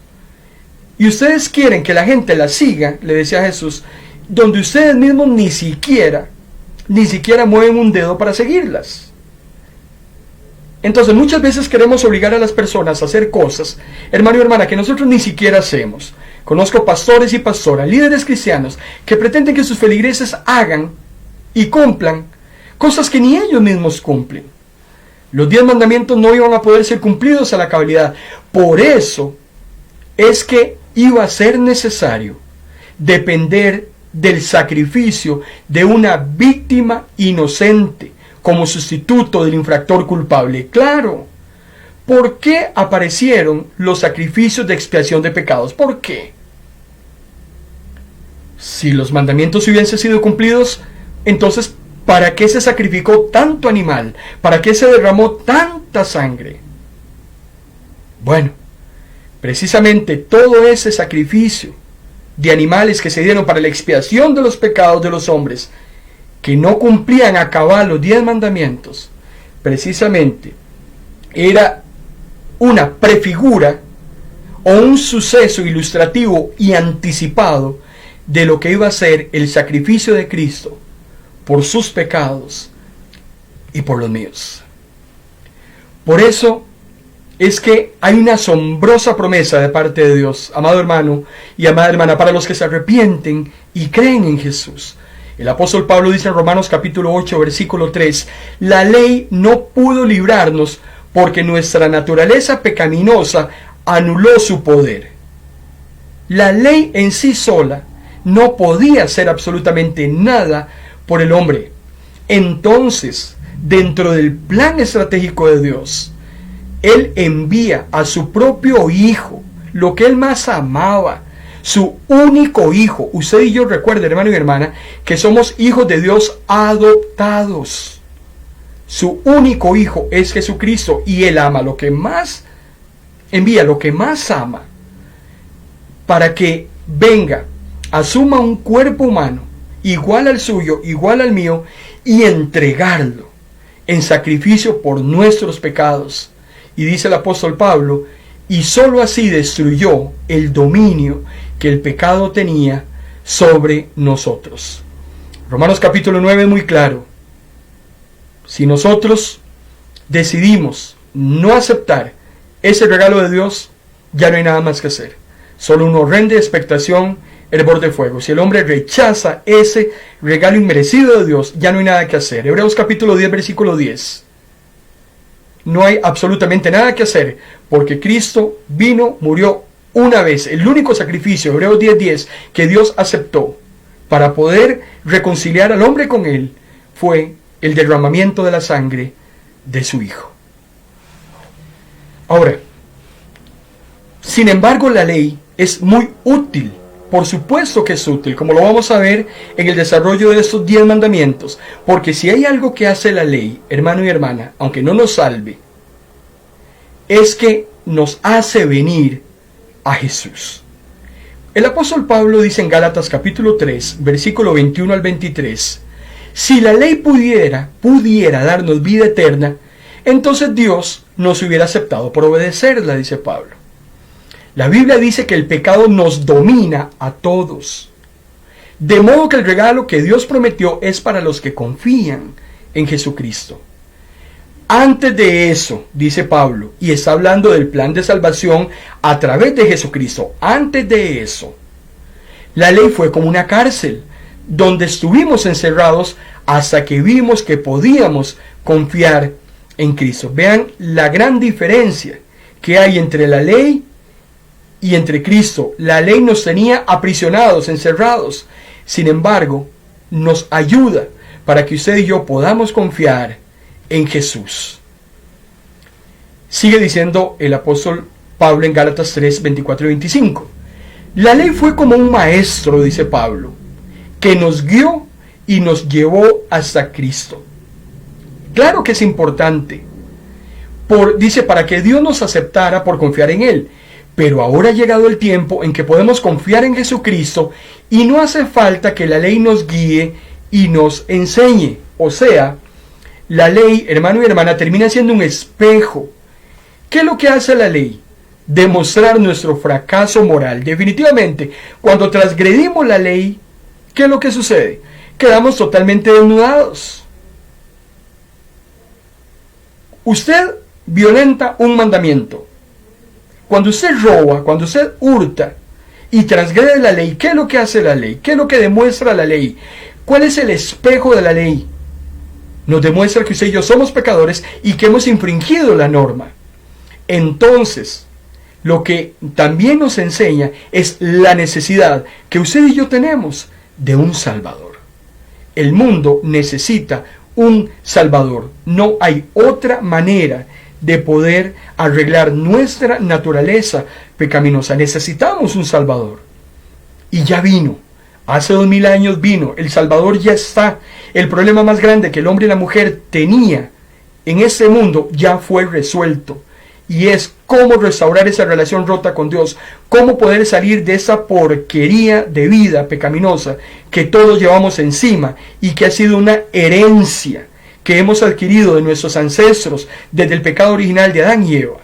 Y ustedes quieren que la gente las siga, le decía Jesús, donde ustedes mismos ni siquiera mueven un dedo para seguirlas. Entonces muchas veces queremos obligar a las personas a hacer cosas, hermano y hermana, que nosotros ni siquiera hacemos. Conozco pastores y pastoras, líderes cristianos, que pretenden que sus feligreses hagan y cumplan cosas que ni ellos mismos cumplen. Los 10 mandamientos no iban a poder ser cumplidos a la cabalidad. Por eso es que iba a ser necesario depender del sacrificio de una víctima inocente como sustituto del infractor culpable. Claro. ¿Por qué aparecieron los sacrificios de expiación de pecados? ¿Por qué? Si los mandamientos hubiesen sido cumplidos, entonces, ¿para qué se sacrificó tanto animal? ¿Para qué se derramó tanta sangre? Bueno, precisamente todo ese sacrificio de animales que se dieron para la expiación de los pecados de los hombres, que no cumplían a cabal los 10 mandamientos, precisamente era una prefigura o un suceso ilustrativo y anticipado de lo que iba a ser el sacrificio de Cristo por sus pecados y por los míos. Por eso es que hay una asombrosa promesa de parte de Dios, amado hermano y amada hermana, para los que se arrepienten y creen en Jesús. El apóstol Pablo dice en Romanos capítulo 8, versículo 3, la ley no pudo librarnos porque nuestra naturaleza pecaminosa anuló su poder. La ley en sí sola no podía hacer absolutamente nada por el hombre. Entonces, dentro del plan estratégico de Dios, Él envía a su propio Hijo, lo que Él más amaba, su único Hijo. Usted y yo, recuerde, hermano y hermana, que somos hijos de Dios adoptados. Su único Hijo es Jesucristo, y Él ama lo que más envía, lo que más ama, para que venga, asuma un cuerpo humano, igual al suyo, igual al mío, y entregarlo en sacrificio por nuestros pecados. Y dice el apóstol Pablo, y sólo así destruyó el dominio que el pecado tenía sobre nosotros. Romanos capítulo 9 es muy claro. Si nosotros decidimos no aceptar ese regalo de Dios, ya no hay nada más que hacer. Solo una horrenda expectación, hervor de fuego. Si el hombre rechaza ese regalo inmerecido de Dios, ya no hay nada que hacer. Hebreos capítulo 10, versículo 10. No hay absolutamente nada que hacer, porque Cristo vino, murió una vez. El único sacrificio, Hebreos 10:10, que Dios aceptó para poder reconciliar al hombre con Él, fue el derramamiento de la sangre de su Hijo. Ahora, sin embargo, la ley es muy útil. Por supuesto que es útil, como lo vamos a ver en el desarrollo de estos 10 mandamientos. Porque si hay algo que hace la ley, hermano y hermana, aunque no nos salve, es que nos hace venir a Jesús. El apóstol Pablo dice en Gálatas capítulo 3, versículo 21 al 23, si la ley pudiera darnos vida eterna, entonces Dios nos hubiera aceptado por obedecerla, dice Pablo. La Biblia dice que el pecado nos domina a todos. De modo que el regalo que Dios prometió es para los que confían en Jesucristo. Antes de eso, dice Pablo, y está hablando del plan de salvación a través de Jesucristo. Antes de eso, la ley fue como una cárcel, donde estuvimos encerrados hasta que vimos que podíamos confiar en Cristo. Vean la gran diferencia que hay entre la ley y entre Cristo. La ley nos tenía aprisionados, encerrados. Sin embargo, nos ayuda para que usted y yo podamos confiar en Jesús. Sigue diciendo el apóstol Pablo en Gálatas 3, 24 y 25. La ley fue como un maestro, dice Pablo, que nos guió y nos llevó hasta Cristo. Claro que es importante. Dice, para que Dios nos aceptara por confiar en Él. Pero ahora ha llegado el tiempo en que podemos confiar en Jesucristo y no hace falta que la ley nos guíe y nos enseñe. O sea, la ley, hermano y hermana, termina siendo un espejo. ¿Qué es lo que hace la ley? Demostrar nuestro fracaso moral. Definitivamente, cuando transgredimos la ley, ¿qué es lo que sucede? Quedamos totalmente desnudados. Usted violenta un mandamiento. Cuando usted roba, cuando usted hurta y transgrede la ley, ¿qué es lo que hace la ley? ¿Qué es lo que demuestra la ley? ¿Cuál es el espejo de la ley? Nos demuestra que usted y yo somos pecadores y que hemos infringido la norma. Entonces, lo que también nos enseña es la necesidad que usted y yo tenemos de un Salvador. El mundo necesita un Salvador. No hay otra manera de poder arreglar nuestra naturaleza pecaminosa. Necesitamos un Salvador. Y ya vino. Hace 2000 años vino. El Salvador ya está. El problema más grande que el hombre y la mujer tenía en este mundo ya fue resuelto. Y es cómo restaurar esa relación rota con Dios. Cómo poder salir de esa porquería de vida pecaminosa que todos llevamos encima y que ha sido una herencia que hemos adquirido de nuestros ancestros desde el pecado original de Adán y Eva.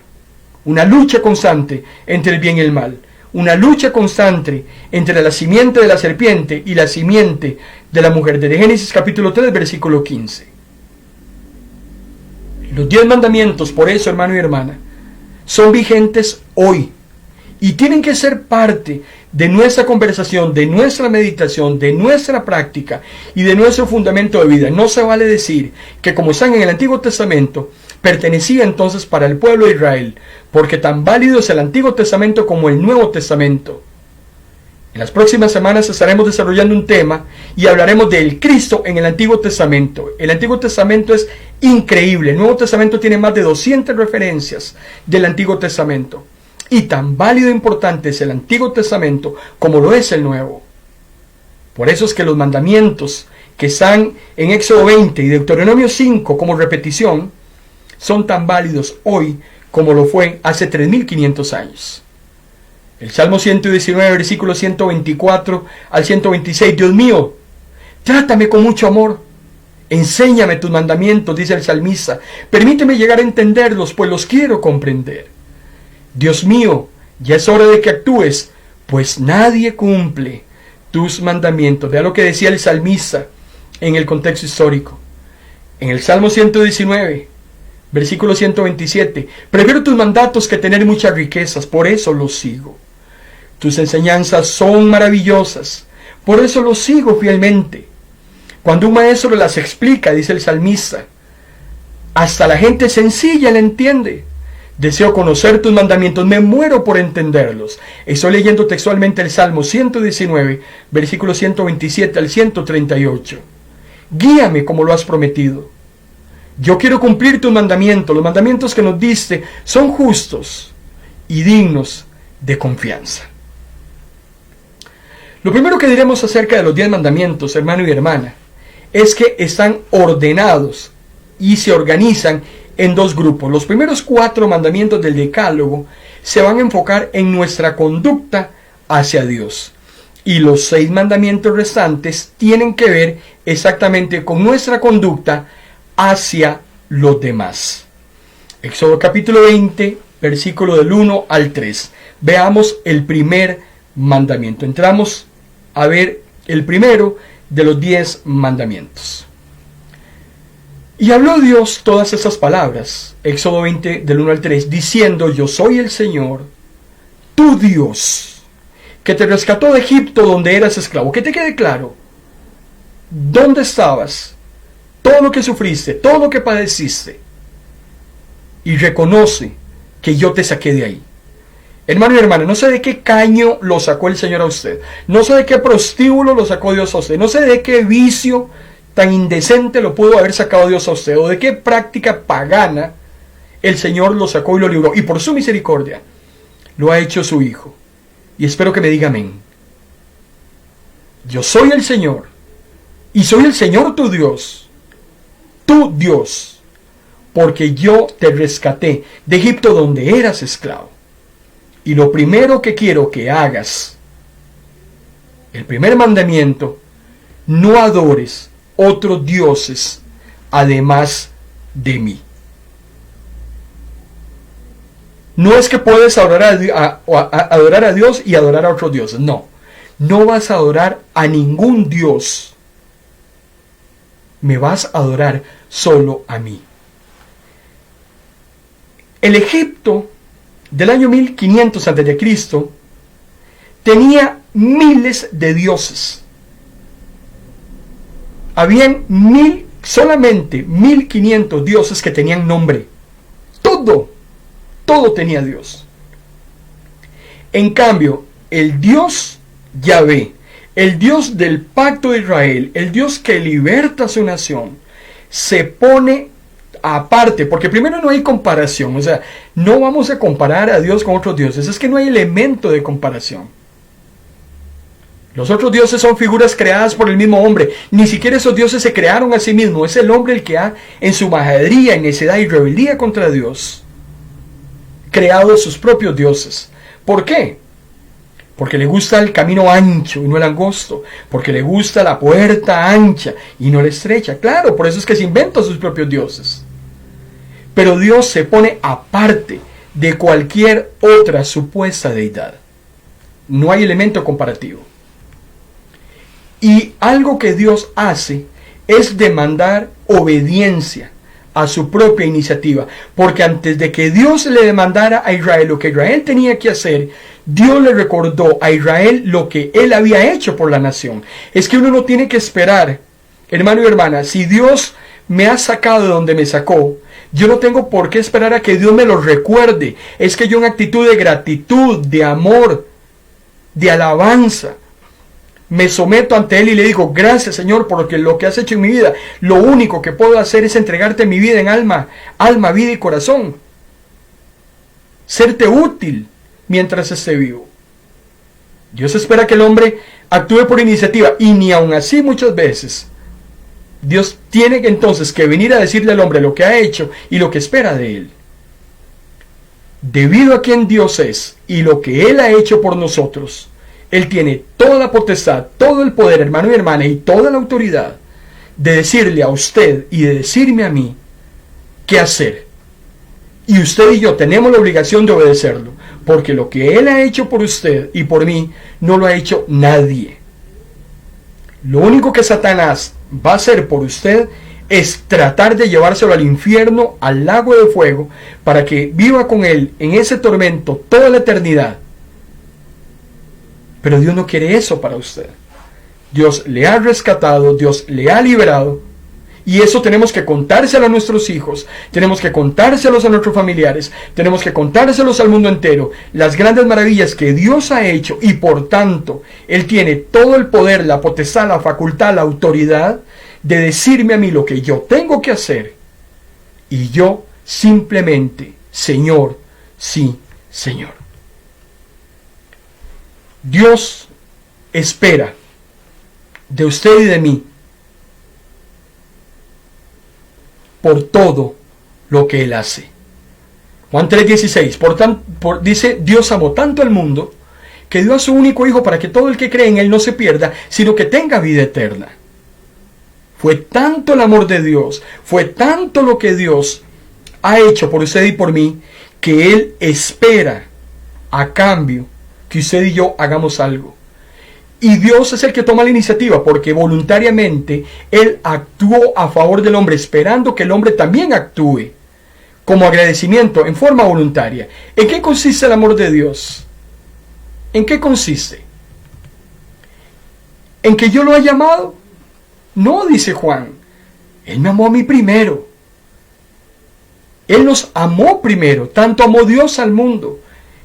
Una lucha constante entre el bien y el mal. Una lucha constante entre la simiente de la serpiente y la simiente de la mujer. Desde Génesis capítulo 3, versículo 15. Los 10 mandamientos, por eso, hermano y hermana, son vigentes hoy. Y tienen que ser parte de nuestra conversación, de nuestra meditación, de nuestra práctica y de nuestro fundamento de vida. No se vale decir que como están en el Antiguo Testamento, pertenecía entonces para el pueblo de Israel, porque tan válido es el Antiguo Testamento como el Nuevo Testamento. En las próximas semanas estaremos desarrollando un tema y hablaremos del Cristo en el Antiguo Testamento. El Antiguo Testamento es increíble. El Nuevo Testamento tiene más de 200 referencias del Antiguo Testamento. Y tan válido e importante es el Antiguo Testamento como lo es el Nuevo. Por eso es que los mandamientos que están en Éxodo 20 y Deuteronomio 5 como repetición son tan válidos hoy como lo fue hace 3500 años. El Salmo 119, versículo 124 al 126. Dios mío, trátame con mucho amor. Enséñame tus mandamientos, dice el salmista. Permíteme llegar a entenderlos, pues los quiero comprender. Dios mío, ya es hora de que actúes, pues nadie cumple tus mandamientos. Vea lo que decía el salmista en el contexto histórico. En el Salmo 119, versículo 127. Prefiero tus mandatos que tener muchas riquezas, por eso los sigo. Tus enseñanzas son maravillosas, por eso los sigo fielmente. Cuando un maestro las explica, dice el salmista, hasta la gente sencilla la entiende. Deseo conocer tus mandamientos, me muero por entenderlos. Estoy leyendo textualmente el Salmo 119, versículo 127 al 138. Guíame como lo has prometido. Yo quiero cumplir tus mandamientos. Los mandamientos que nos diste son justos y dignos de confianza. Lo primero que diremos acerca de los 10 mandamientos, hermano y hermana, es que están ordenados y se organizan en dos grupos. Los primeros 4 mandamientos del Decálogo se van a enfocar en nuestra conducta hacia Dios. Y los 6 mandamientos restantes tienen que ver exactamente con nuestra conducta hacia los demás. Éxodo capítulo 20, versículo del 1 al 3. Veamos el primer mandamiento. Entramos a ver el primero de los 10 mandamientos. Y habló Dios todas esas palabras, Éxodo 20 del 1 al 3, diciendo: yo soy el Señor, tu Dios, que te rescató de Egipto donde eras esclavo. Que te quede claro, ¿dónde estabas? Todo lo que sufriste, todo lo que padeciste. Y reconoce que yo te saqué de ahí. Hermano y hermana, no sé de qué caño lo sacó el Señor a usted. No sé de qué prostíbulo lo sacó Dios a usted. No sé de qué vicio tan indecente lo pudo haber sacado Dios a usted. O de qué práctica pagana el Señor lo sacó y lo libró. Y por su misericordia lo ha hecho su Hijo. Y espero que me diga amén. Yo soy el Señor. Y soy el Señor tu Dios. Tu Dios. Porque yo te rescaté de Egipto donde eras esclavo. Y lo primero que quiero que hagas, el primer mandamiento, no adores otros dioses además de mí. No es que puedes adorar a Dios y adorar a otros dioses. No, no vas a adorar a ningún dios. Me vas a adorar solo a mí. El Egipto del año 1500 a.C. tenía miles de dioses. Habían solamente 1500 dioses que tenían nombre. Todo tenía Dios. En cambio, el Dios Yahvé, el Dios del pacto de Israel, el Dios que liberta a su nación, se pone aparte, porque primero no hay comparación. O sea, no vamos a comparar a Dios con otros dioses. Es que no hay elemento de comparación. Los otros dioses son figuras creadas por el mismo hombre. Ni siquiera esos dioses se crearon a sí mismos. Es el hombre el que ha, en su majadería, necedad y rebeldía contra Dios, creado sus propios dioses. ¿Por qué? Porque le gusta el camino ancho y no el angosto. Porque le gusta la puerta ancha y no la estrecha. Claro, por eso es que se inventan sus propios dioses. Pero Dios se pone aparte de cualquier otra supuesta deidad. No hay elemento comparativo. Y algo que Dios hace es demandar obediencia a su propia iniciativa. Porque antes de que Dios le demandara a Israel lo que Israel tenía que hacer, Dios le recordó a Israel lo que él había hecho por la nación. Es que uno no tiene que esperar, hermano y hermana, si Dios me ha sacado de donde me sacó, yo no tengo por qué esperar a que Dios me lo recuerde. Es que yo en actitud de gratitud, de amor, de alabanza, me someto ante Él y le digo, gracias Señor por lo que has hecho en mi vida. Lo único que puedo hacer es entregarte mi vida en alma, vida y corazón. Serte útil mientras esté vivo. Dios espera que el hombre actúe por iniciativa, y ni aun así muchas veces Dios tiene entonces que venir a decirle al hombre lo que ha hecho y lo que espera de él. Debido a quien Dios es y lo que Él ha hecho por nosotros, Él tiene toda la potestad, todo el poder, hermano y hermana, y toda la autoridad de decirle a usted y de decirme a mí qué hacer. Y usted y yo tenemos la obligación de obedecerlo, porque lo que Él ha hecho por usted y por mí no lo ha hecho nadie. Lo único que Satanás va a hacer por usted es tratar de llevárselo al infierno, al lago de fuego, para que viva con él en ese tormento toda la eternidad. Pero Dios no quiere eso para usted. Dios le ha rescatado, Dios le ha liberado, y eso tenemos que contárselo a nuestros hijos, tenemos que contárselos a nuestros familiares, tenemos que contárselos al mundo entero, las grandes maravillas que Dios ha hecho, y por tanto, Él tiene todo el poder, la potestad, la facultad, la autoridad de decirme a mí lo que yo tengo que hacer, y yo simplemente, Señor, sí, Señor. Dios espera de usted y de mí por todo lo que Él hace. Juan 3:16, dice, Dios amó tanto al mundo que dio a su único Hijo para que todo el que cree en Él no se pierda, sino que tenga vida eterna. Fue tanto el amor de Dios, fue tanto lo que Dios ha hecho por usted y por mí, que Él espera a cambio que usted y yo hagamos algo. Y Dios es el que toma la iniciativa, porque voluntariamente Él actuó a favor del hombre, esperando que el hombre también actúe como agradecimiento en forma voluntaria. ¿En qué consiste el amor de Dios? ¿En qué consiste? ¿En que yo lo haya amado? No, dice Juan, Él me amó a mí primero. Él nos amó primero, tanto amó Dios al mundo.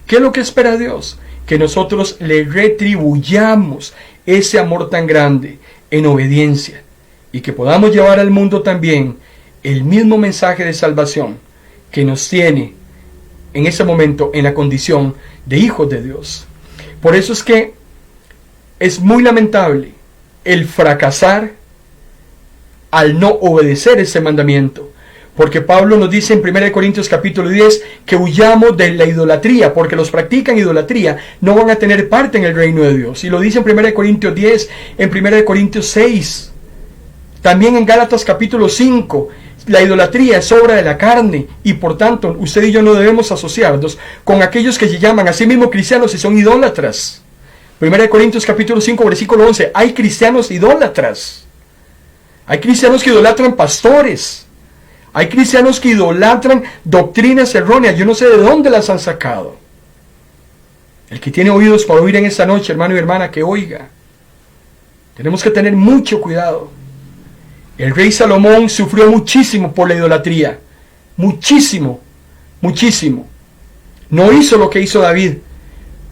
¿Qué es lo que espera Dios? Que nosotros le retribuyamos ese amor tan grande en obediencia, y que podamos llevar al mundo también el mismo mensaje de salvación que nos tiene en ese momento en la condición de hijos de Dios. Por eso es que es muy lamentable el fracasar al no obedecer ese mandamiento. Porque Pablo nos dice en 1 Corintios capítulo 10 que huyamos de la idolatría, porque los practican idolatría no van a tener parte en el reino de Dios. Y lo dice en 1 Corintios 10, en 1 Corintios 6, también en Gálatas capítulo 5. La idolatría es obra de la carne, y por tanto usted y yo no debemos asociarnos con aquellos que se llaman a sí mismos cristianos y son idólatras. 1 Corintios capítulo 5 versículo 11, hay cristianos idólatras. Hay cristianos que idolatran pastores. Hay cristianos que idolatran doctrinas erróneas. Yo no sé de dónde las han sacado. El que tiene oídos para oír en esta noche, hermano y hermana, que oiga. Tenemos que tener mucho cuidado. El rey Salomón sufrió muchísimo por la idolatría. Muchísimo, muchísimo. No hizo lo que hizo David.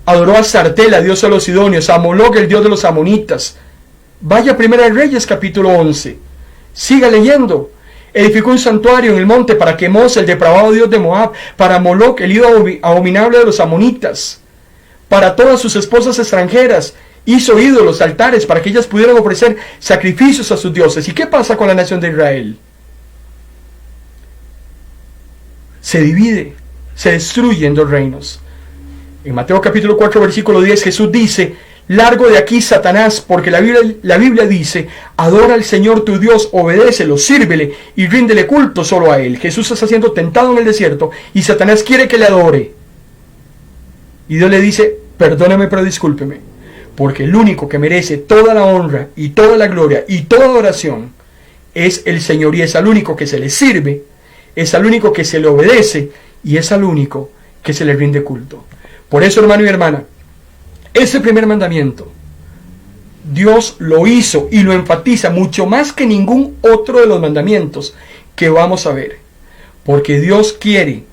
Adoró a Sartela, dios de los sidonios, a Moloc, el dios de los amonitas. Vaya a 1 Reyes capítulo 11. Siga leyendo. Edificó un santuario en el monte para Quemos, el depravado dios de Moab, para Moloc, el ídolo abominable de los amonitas, para todas sus esposas extranjeras. Hizo ídolos, altares, para que ellas pudieran ofrecer sacrificios a sus dioses. ¿Y qué pasa con la nación de Israel? Se divide, se destruyen dos reinos. En Mateo capítulo 4 versículo 10 Jesús dice: largo de aquí, Satanás, porque la Biblia dice: adora al Señor tu Dios, obedécelo, sírvele y ríndele culto solo a Él. Jesús está siendo tentado en el desierto y Satanás quiere que le adore. Y Dios le dice: perdóname, pero discúlpeme, porque el único que merece toda la honra y toda la gloria y toda adoración es el Señor, y es al único que se le sirve, es al único que se le obedece y es al único que se le rinde culto. Por eso, hermano y hermana, ese primer mandamiento Dios lo hizo y lo enfatiza mucho más que ningún otro de los mandamientos que vamos a ver. Porque Dios quiere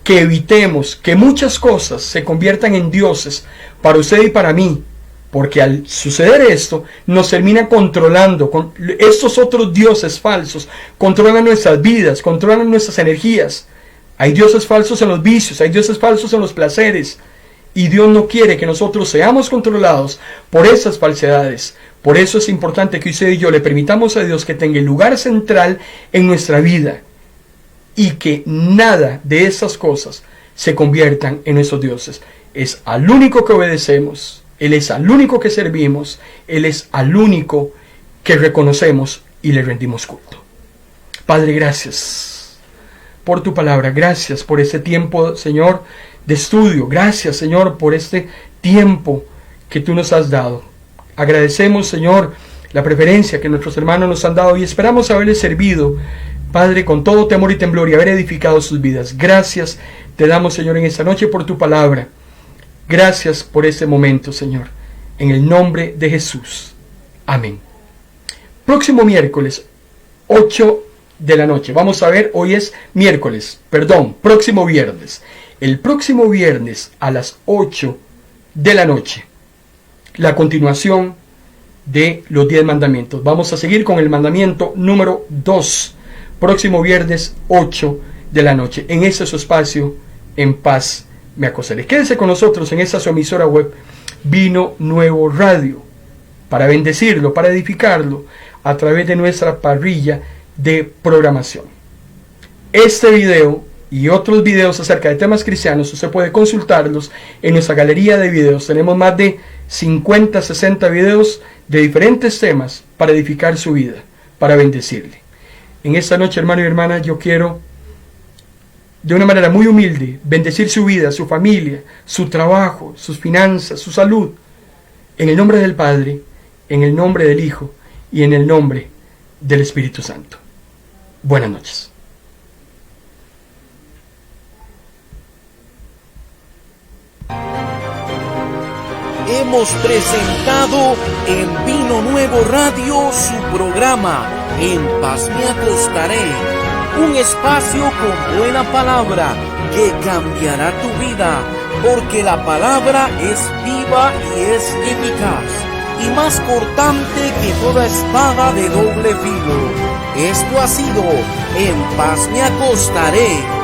que evitemos que muchas cosas se conviertan en dioses para usted y para mí. Porque al suceder esto, nos termina controlando. Con estos otros dioses falsos controlan nuestras vidas, controlan nuestras energías. Hay dioses falsos en los vicios, hay dioses falsos en los placeres. Y Dios no quiere que nosotros seamos controlados por esas falsedades. Por eso es importante que usted y yo le permitamos a Dios que tenga el lugar central en nuestra vida. Y que nada de esas cosas se conviertan en nuestros dioses. Es al único que obedecemos. Él es al único que servimos. Él es al único que reconocemos y le rendimos culto. Padre, gracias por tu palabra. Gracias por este tiempo, Señor, de estudio. Gracias, Señor, por este tiempo que tú nos has dado. Agradecemos, Señor, la preferencia que nuestros hermanos nos han dado y esperamos haberles servido, Padre, con todo temor y temblor y haber edificado sus vidas. Gracias te damos, Señor, en esta noche por tu palabra. Gracias por este momento, Señor. En el nombre de Jesús. Amén. Próximo miércoles, 8 de la noche. Vamos a ver, hoy es miércoles, próximo viernes. El próximo viernes a las 8 de la noche. La continuación de los 10 mandamientos. Vamos a seguir con el mandamiento número 2. Próximo viernes, 8 de la noche. En este su espacio, En Paz Me Acostaré. Quédese con nosotros en esta su emisora web, Vino Nuevo Radio, para bendecirlo, para edificarlo, a través de nuestra parrilla de programación. Este video y otros videos acerca de temas cristianos, usted puede consultarlos en nuestra galería de videos. Tenemos más de 50, 60 videos de diferentes temas para edificar su vida, para bendecirle. En esta noche, hermano y hermana, yo quiero, de una manera muy humilde, bendecir su vida, su familia, su trabajo, sus finanzas, su salud, en el nombre del Padre, en el nombre del Hijo y en el nombre del Espíritu Santo. Buenas noches. Hemos presentado en Vino Nuevo Radio su programa En Paz Me Acostaré, un espacio con buena palabra que cambiará tu vida, porque la palabra es viva y es eficaz, y más cortante que toda espada de doble filo. Esto ha sido En Paz Me Acostaré.